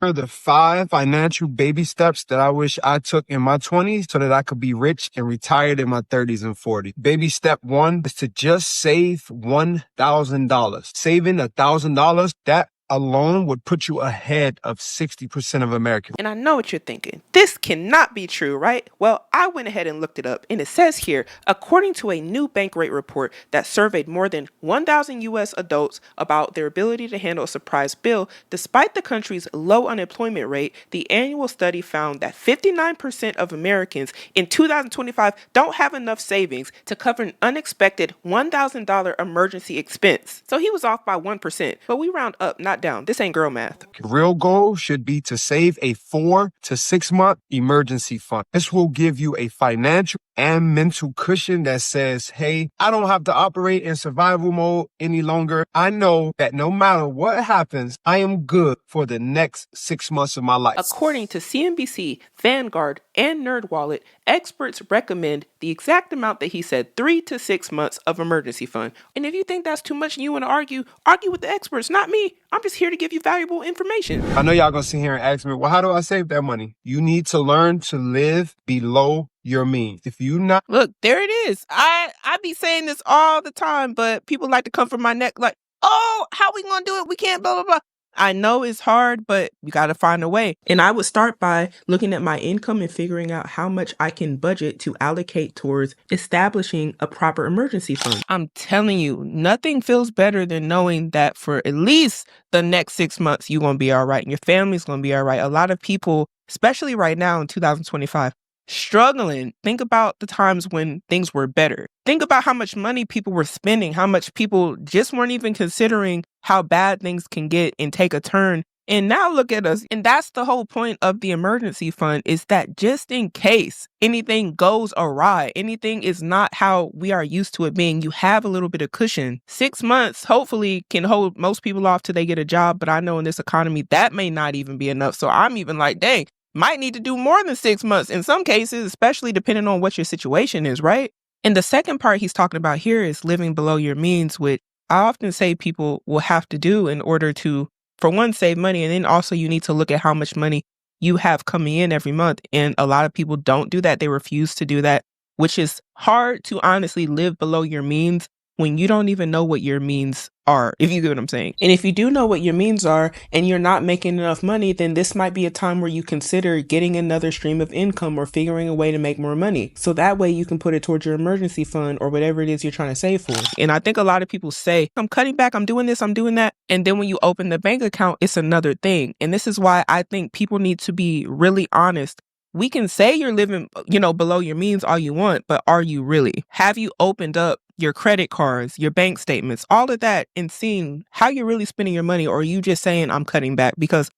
Are the 5 financial baby steps that I wish I took in my 20s so that I could be rich and retired in my 30s and 40s. Baby step 1 is to just save $1,000. Saving $1,000, that alone would put you ahead of 60% of Americans. And I know what you're thinking. This cannot be true, right? Well, I went ahead and looked it up, and it says here, according to a new Bankrate report that surveyed more than 1,000 U.S. adults about their ability to handle a surprise bill, despite the country's low unemployment rate, the annual study found that 59% of Americans in 2025 don't have enough savings to cover an unexpected $1,000 emergency expense. So he was off by 1%, but we round up, not down. This ain't girl math. Real goal should be to save a 4 to 6 month emergency fund. This will give you a financial and mental cushion that says, hey, I don't have to operate in survival mode any longer. I know that no matter what happens, I am good for the next 6 months of my life. According to CNBC, Vanguard, and NerdWallet, experts recommend the exact amount that he said, 3 to 6 months of emergency fund. And if you think that's too much and you want to argue with the experts, not me. I'm just here to give you valuable information. I know y'all gonna sit here and ask me, well, how do I save that money? You need to learn to live below your means. If you not... Look, there it is. I be saying this all the time, but people like to come from my neck like, oh, how we gonna do it? We can't, blah, blah, blah. I know it's hard, but you got to find a way. And I would start by looking at my income and figuring out how much I can budget to allocate towards establishing a proper emergency fund. I'm telling you, nothing feels better than knowing that for at least the next 6 months, you're going to be all right and your family's going to be all right. A lot of people, especially right now in 2025, struggling. Think about the times when things were better. Think about how much money people were spending, how much people just weren't even considering how bad things can get and take a turn. And now look at us. And that's the whole point of the emergency fund, is that just in case anything goes awry, anything is not how we are used to it being, you have a little bit of cushion. 6 months hopefully can hold most people off till they get a job. But I know in this economy, that may not even be enough. So I'm even like, dang, might need to do more than 6 months in some cases, especially depending on what your situation is, right? And the second part he's talking about here is living below your means, which I often say people will have to do in order to, for one, save money. And then also you need to look at how much money you have coming in every month. And a lot of people don't do that. They refuse to do that, which is hard to honestly live below your means when you don't even know what your means are, if you get what I'm saying. And if you do know what your means are and you're not making enough money, then this might be a time where you consider getting another stream of income or figuring a way to make more money. So that way you can put it towards your emergency fund or whatever it is you're trying to save for. And I think a lot of people say, I'm cutting back, I'm doing this, I'm doing that. And then when you open the bank account, it's another thing. And this is why I think people need to be really honest. We can say you're living, below your means all you want, but are you really? Have you opened up your credit cards, your bank statements, all of that, and seeing how you're really spending your money? Or are you just saying, I'm cutting back? Because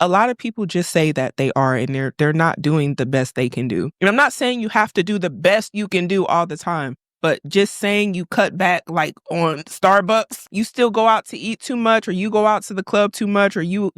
a lot of people just say that they are, and they're not doing the best they can do. And I'm not saying you have to do the best you can do all the time, but just saying you cut back, like on Starbucks, you still go out to eat too much, or you go out to the club too much, or you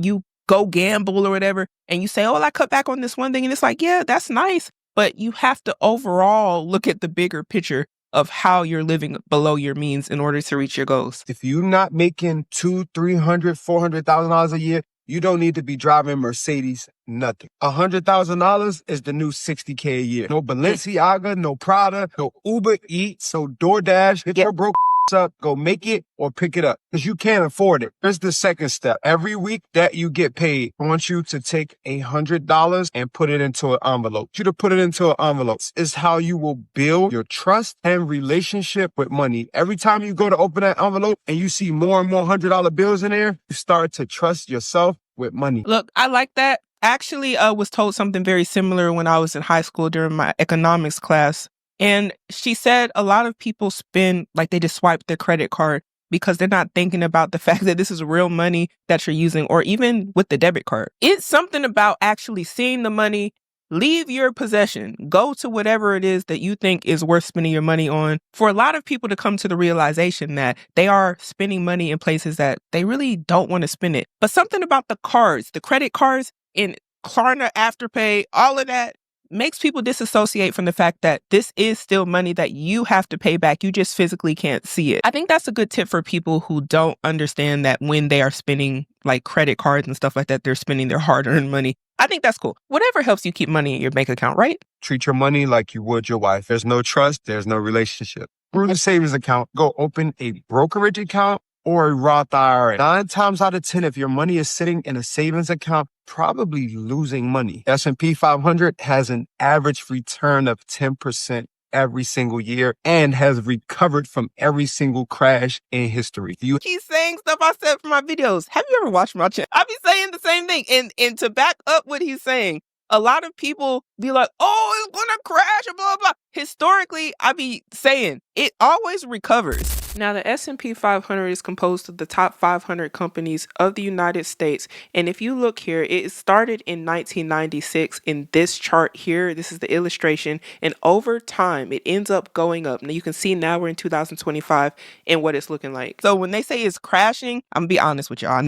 go gamble or whatever, and you say, oh, I cut back on this one thing. And it's like, yeah, that's nice. But you have to overall look at the bigger picture of how you're living below your means in order to reach your goals. If you're not making $200,000, $300,000, $400,000 a year, you don't need to be driving Mercedes, nothing. $100,000 is the new $60K a year. No Balenciaga, no Prada, no Uber Eats, no DoorDash. Hit your broke up, go make it or pick it up because you can't afford it. Here's the second step. Every week that you get paid, I want you to take $100 and put it into an envelope. You to put it into an envelope is how you will build your trust and relationship with money. Every time you go to open that envelope and you see more and more $100 bills in there, you start to trust yourself with money. Look, I like that. Actually, I was told something very similar when I was in high school during my economics class. And she said a lot of people spend, like they just swipe their credit card because they're not thinking about the fact that this is real money that you're using, or even with the debit card. It's something about actually seeing the money leave your possession, go to whatever it is that you think is worth spending your money on. For a lot of people to come to the realization that they are spending money in places that they really don't want to spend it. But something about the cards, the credit cards, and Klarna Afterpay, all of that, makes people disassociate from the fact that this is still money that you have to pay back. You just physically can't see it. I think that's a good tip for people who don't understand that when they are spending like credit cards and stuff like that, they're spending their hard-earned money. I think that's cool. Whatever helps you keep money in your bank account, right? Treat your money like you would your wife. There's no trust. There's no relationship. Through the savings account, go open a brokerage account or a Roth IRA. 9 times out of 10, if your money is sitting in a savings account, probably losing money. S&P 500 has an average return of 10% every single year and has recovered from every single crash in history. He's saying stuff I said for my videos. Have you ever watched my channel? I be saying the same thing. And to back up what he's saying, a lot of people be like, oh, it's gonna crash and blah, blah. Historically, I be saying it always recovers. Now, the S&P 500 is composed of the top 500 companies of the United States. And if you look here, it started in 1996 in this chart here. This is the illustration. And over time, it ends up going up. Now, you can see now we're in 2025 and what it's looking like. So when they say it's crashing, I'm gonna be honest with y'all.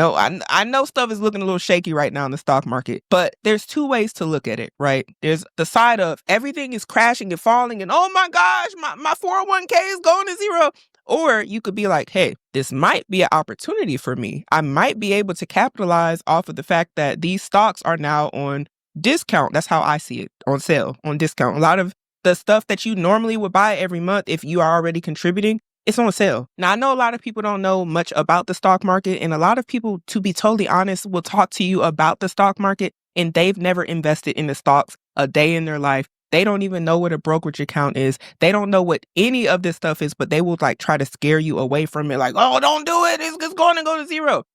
I know stuff is looking a little shaky right now in the stock market, but there's two ways to look at it, right? There's the side of everything is crashing and falling and oh my gosh, my 401k is going to zero. Or you could be like, hey, this might be an opportunity for me. I might be able to capitalize off of the fact that these stocks are now on discount. That's how I see it, on sale, on discount. A lot of the stuff that you normally would buy every month if you are already contributing, it's on sale. Now, I know a lot of people don't know much about the stock market, and a lot of people, to be totally honest, will talk to you about the stock market, and they've never invested in the stocks a day in their life. They don't even know what a brokerage account is. They don't know what any of this stuff is, but they will like try to scare you away from it. Like, oh, don't do it. It's going to go to zero.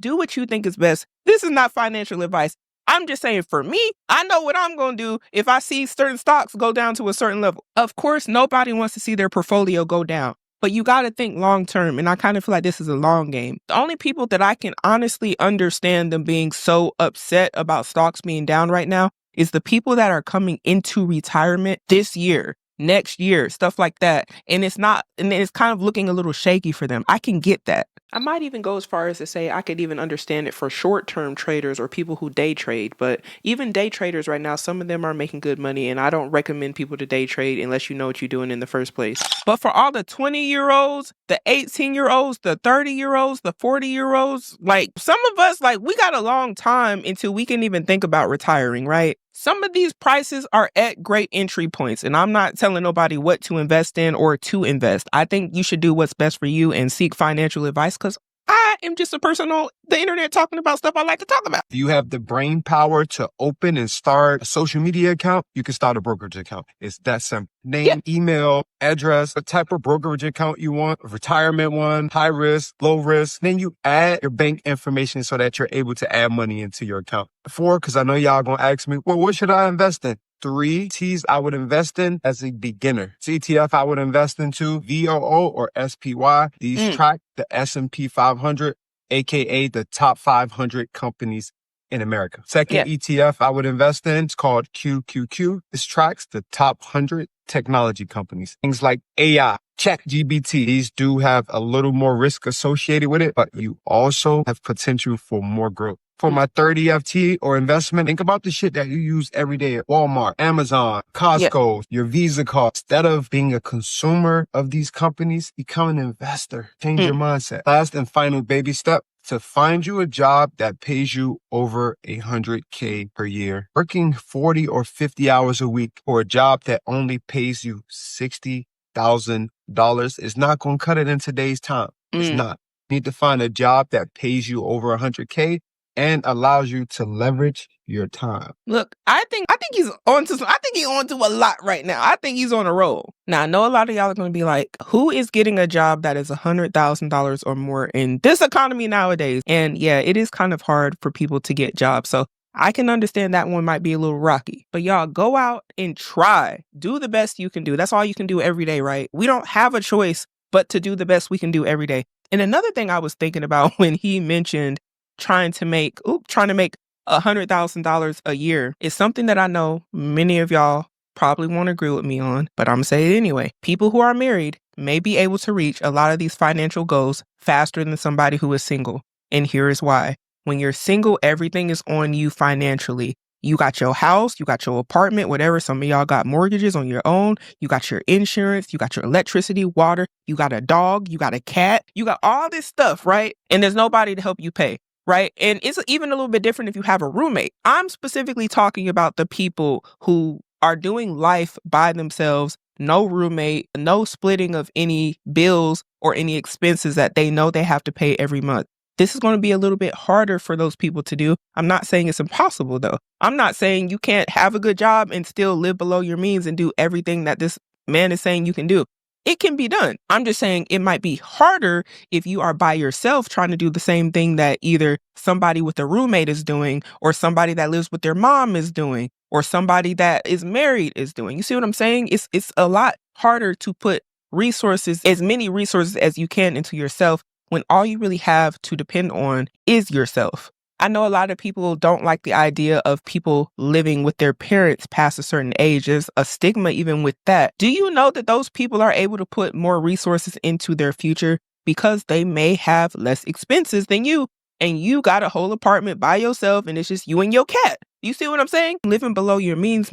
Do what you think is best. This is not financial advice. I'm just saying for me, I know what I'm going to do if I see certain stocks go down to a certain level. Of course, nobody wants to see their portfolio go down, but you got to think long term. And I kind of feel like this is a long game. The only people that I can honestly understand them being so upset about stocks being down right now is the people that are coming into retirement this year, next year, stuff like that. And it's kind of looking a little shaky for them. I can get that. I might even go as far as to say I could even understand it for short-term traders or people who day trade. But even day traders right now, some of them are making good money. And I don't recommend people to day trade unless you know what you're doing in the first place. But for all the 20-year-olds, the 18-year-olds, the 30-year-olds, the 40-year-olds, like some of us, like we got a long time until we can even think about retiring, right? Some of these prices are at great entry points, and I'm not telling nobody what to invest in or to invest. I think you should do what's best for you and seek financial advice because I am just a person on the internet talking about stuff I like to talk about. If you have the brain power to open and start a social media account, you can start a brokerage account. It's that simple. Name, email, address, the type of brokerage account you want, a retirement one, high risk, low risk. Then you add your bank information so that you're able to add money into your account. Because I know y'all gonna ask me, well, what should I invest in? 3 T's I would invest in as a beginner. ETF I would invest into, VOO or SPY. These track the S&P 500, aka the top 500 companies in America. Second ETF I would invest in, it's called QQQ. This tracks the top 100 technology companies. Things like AI, ChatGPT. These do have a little more risk associated with it, but you also have potential for more growth. For my third EFT or investment, think about the shit that you use every day at Walmart, Amazon, Costco, your Visa card. Instead of being a consumer of these companies, become an investor. Change your mindset. Last and final baby step, to find you a job that pays you over $100K per year. Working 40 or 50 hours a week for a job that only pays you $60,000 is not going to cut it in today's time. It's not. You need to find a job that pays you over $100K and allows you to leverage your time. Look, I think he's onto some. I think he's onto a lot right now. I think he's on a roll. Now, I know a lot of y'all are going to be like, who is getting a job that is $100,000 or more in this economy nowadays? And yeah, it is kind of hard for people to get jobs. So I can understand that one might be a little rocky. But y'all go out and try. Do the best you can do. That's all you can do every day, right? We don't have a choice but to do the best we can do every day. And another thing I was thinking about when he mentioned trying to make $100,000 a year is something that I know many of y'all probably won't agree with me on, but I'm going to say it anyway. People who are married may be able to reach a lot of these financial goals faster than somebody who is single. And here is why. When you're single, everything is on you financially. You got your house, you got your apartment, whatever. Some of y'all got mortgages on your own. You got your insurance, you got your electricity, water, you got a dog, you got a cat, you got all this stuff, right? And there's nobody to help you pay, right? And it's even a little bit different if you have a roommate. I'm specifically talking about the people who are doing life by themselves, no roommate, no splitting of any bills or any expenses that they know they have to pay every month. This is going to be a little bit harder for those people to do. I'm not saying it's impossible, though. I'm not saying you can't have a good job and still live below your means and do everything that this man is saying you can do. It can be done. I'm just saying it might be harder if you are by yourself trying to do the same thing that either somebody with a roommate is doing, or somebody that lives with their mom is doing, or somebody that is married is doing. You see what I'm saying? It's a lot harder to put resources, as many resources as you can, into yourself when all you really have to depend on is yourself. I know a lot of people don't like the idea of people living with their parents past a certain age. There's a stigma even with that. Do you know that those people are able to put more resources into their future because they may have less expenses than you, and you got a whole apartment by yourself and it's just you and your cat? You see what I'm saying? Living below your means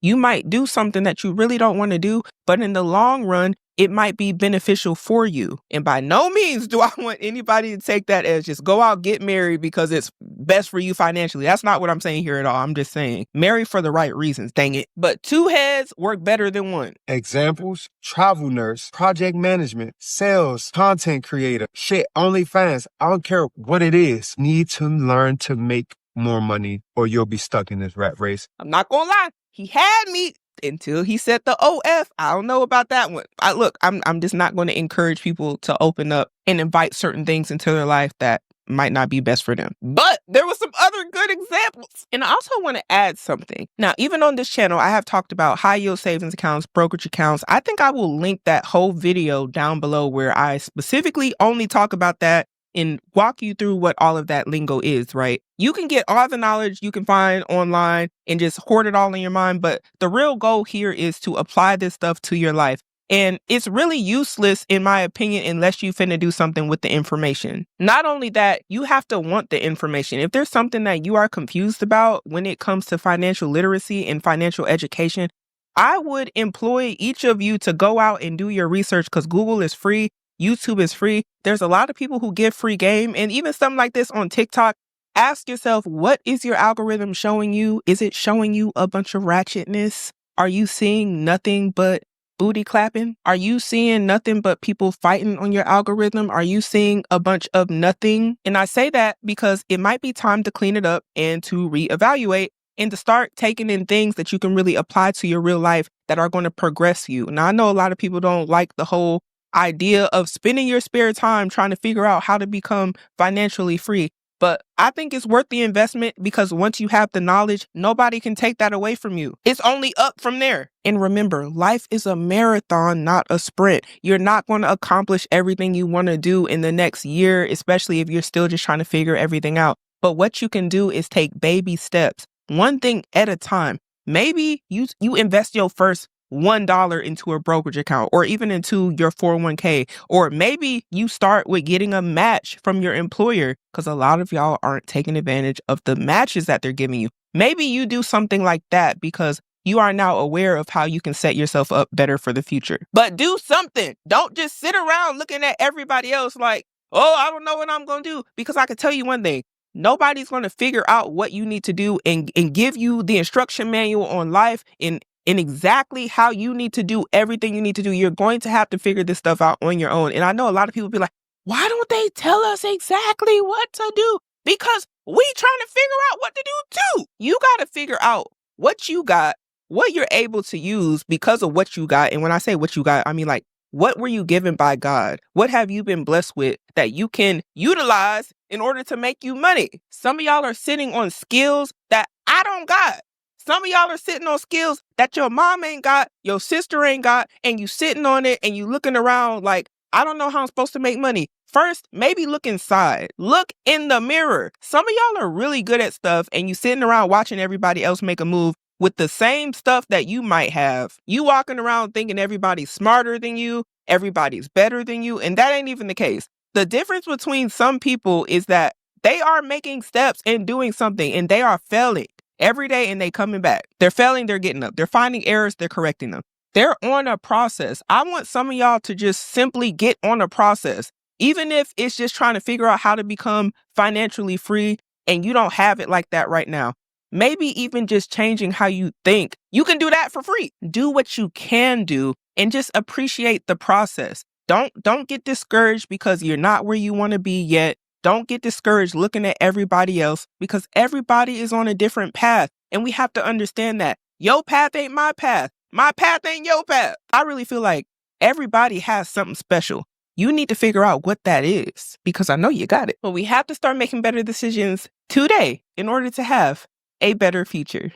you might do something that you really don't want to do, but in the long run, it might be beneficial for you. And by no means do I want anybody to take that as just go out, get married because it's best for you financially. That's not what I'm saying here at all. I'm just saying marry for the right reasons, dang it. But two heads work better than one. Examples: travel nurse, project management, sales, content creator, OnlyFans. I don't care what it is. Need to learn to make more money or you'll be stuck in this rat race. I'm not gonna lie. He had me until he said the OF. I don't know about that one. I'm just not going to encourage people to open up and invite certain things into their life that might not be best for them. But there was some other good examples. And I also want to add something. Now, even on this channel, I have talked about high yield savings accounts, brokerage accounts. I think I will link that whole video down below where I specifically only talk about that and walk you through what all of that lingo is, right? You can get all the knowledge you can find online and just hoard it all in your mind. But the real goal here is to apply this stuff to your life. And it's really useless, in my opinion, unless you finna do something with the information. Not only that, you have to want the information. If there's something that you are confused about when it comes to financial literacy and financial education, I would employ each of you to go out and do your research, because Google is free. YouTube is free. There's a lot of people who give free game, and even something like this on TikTok. Ask yourself, what is your algorithm showing you? Is it showing you a bunch of ratchetness? Are you seeing nothing but booty clapping? Are you seeing nothing but people fighting on your algorithm? Are you seeing a bunch of nothing? And I say that because it might be time to clean it up and to reevaluate and to start taking in things that you can really apply to your real life that are going to progress you. Now, I know a lot of people don't like the whole idea of spending your spare time trying to figure out how to become financially free. But I think it's worth the investment, because once you have the knowledge, nobody can take that away from you. It's only up from there. And remember, life is a marathon, not a sprint. You're not going to accomplish everything you want to do in the next year, especially if you're still just trying to figure everything out. But what you can do is take baby steps, one thing at a time. Maybe you invest your first $1 into a brokerage account, or even into your 401k, or maybe you start with getting a match from your employer, because a lot of y'all aren't taking advantage of the matches that they're giving you. Maybe you do something like that because you are now aware of how you can set yourself up better for the future. But do something. Don't just sit around looking at everybody else like, oh, I don't know what I'm going to do. Because I can tell you one thing. Nobody's going to figure out what you need to do and give you the instruction manual on life and exactly how you need to do everything you need to do. You're going to have to figure this stuff out on your own. And I know a lot of people be like, why don't they tell us exactly what to do? Because we trying to figure out what to do too. You got to figure out what you got, what you're able to use because of what you got. And when I say what you got, I mean, like, what were you given by God? What have you been blessed with that you can utilize in order to make you money? Some of y'all are sitting on skills that I don't got. Some of y'all are sitting on skills that your mom ain't got, your sister ain't got, and you sitting on it and you looking around like, I don't know how I'm supposed to make money. First, maybe look inside. Look in the mirror. Some of y'all are really good at stuff and you sitting around watching everybody else make a move with the same stuff that you might have. You walking around thinking everybody's smarter than you, everybody's better than you, and that ain't even the case. The difference between some people is that they are making steps and doing something and they are failing. every day and they coming back. They're failing, they're getting up. They're finding errors, they're correcting them. They're on a process. I want some of y'all to just simply get on a process. Even if it's just trying to figure out how to become financially free and you don't have it like that right now. Maybe even just changing how you think. You can do that for free. Do what you can do and just appreciate the process. Don't get discouraged because you're not where you want to be yet. Don't get discouraged looking at everybody else because everybody is on a different path. And we have to understand that your path ain't my path. My path ain't your path. I really feel like everybody has something special. You need to figure out what that is because I know you got it. But we have to start making better decisions today in order to have a better future.